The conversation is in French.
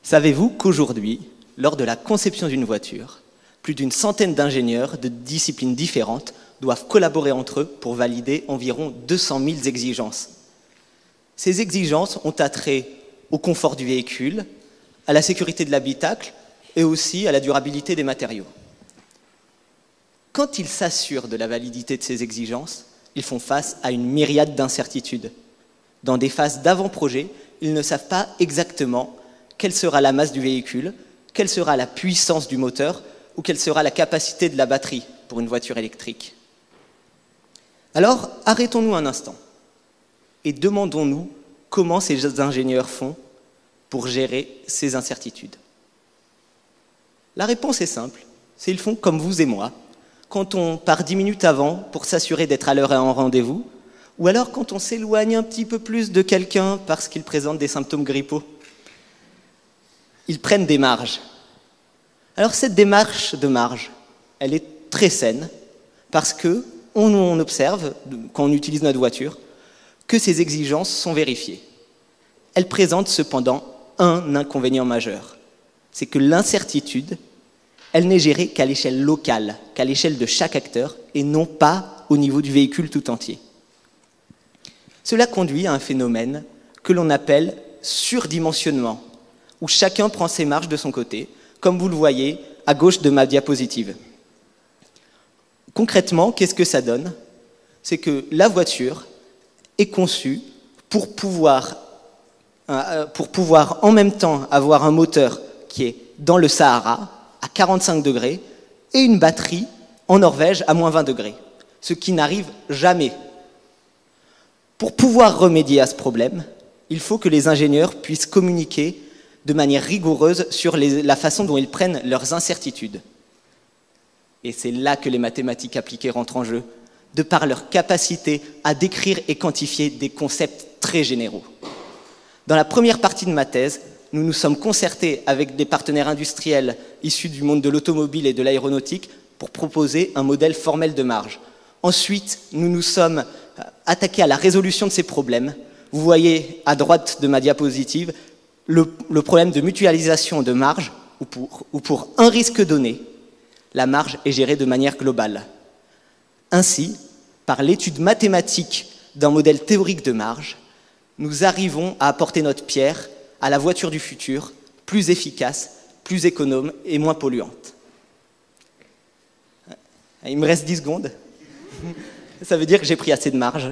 Savez-vous qu'aujourd'hui, lors de la conception d'une voiture, plus d'une centaine d'ingénieurs de disciplines différentes doivent collaborer entre eux pour valider environ 200 000 exigences. Ces exigences ont attrait au confort du véhicule, à la sécurité de l'habitacle et aussi à la durabilité des matériaux. Quand ils s'assurent de la validité de ces exigences, ils font face à une myriade d'incertitudes. Dans des phases d'avant-projet, ils ne savent pas exactement quelle sera la masse du véhicule, quelle sera la puissance du moteur ou quelle sera la capacité de la batterie pour une voiture électrique. Alors, arrêtons-nous un instant et demandons-nous comment ces ingénieurs font pour gérer ces incertitudes. La réponse est simple, c'est qu'ils font comme vous et moi, quand on part 10 minutes avant pour s'assurer d'être à l'heure et en rendez-vous, ou alors quand on s'éloigne un petit peu plus de quelqu'un parce qu'il présente des symptômes grippaux. Ils prennent des marges. Alors cette démarche de marge, elle est très saine parce qu'on observe, quand on utilise notre voiture, que ces exigences sont vérifiées. Elles présentent cependant un inconvénient majeur, c'est que l'incertitude, elle n'est gérée qu'à l'échelle locale, qu'à l'échelle de chaque acteur, et non pas au niveau du véhicule tout entier. Cela conduit à un phénomène que l'on appelle surdimensionnement, où chacun prend ses marges de son côté, comme vous le voyez à gauche de ma diapositive. Concrètement, qu'est-ce que ça donne? C'est que la voiture est conçue pour pouvoir en même temps avoir un moteur qui est dans le Sahara, à 45 degrés, et une batterie en Norvège à moins 20 degrés, ce qui n'arrive jamais. Pour pouvoir remédier à ce problème, il faut que les ingénieurs puissent communiquer de manière rigoureuse sur la façon dont ils prennent leurs incertitudes. Et c'est là que les mathématiques appliquées rentrent en jeu, de par leur capacité à décrire et quantifier des concepts très généraux. Dans la première partie de ma thèse, nous nous sommes concertés avec des partenaires industriels issus du monde de l'automobile et de l'aéronautique pour proposer un modèle formel de marge. Ensuite, nous nous sommes attaqués à la résolution de ces problèmes. Vous voyez à droite de ma diapositive le problème de mutualisation de marge, où pour un risque donné, la marge est gérée de manière globale. Ainsi, par l'étude mathématique d'un modèle théorique de marge, nous arrivons à apporter notre pierre à la voiture du futur, plus efficace, plus économe et moins polluante. Il me reste 10 secondes. Ça veut dire que j'ai pris assez de marge.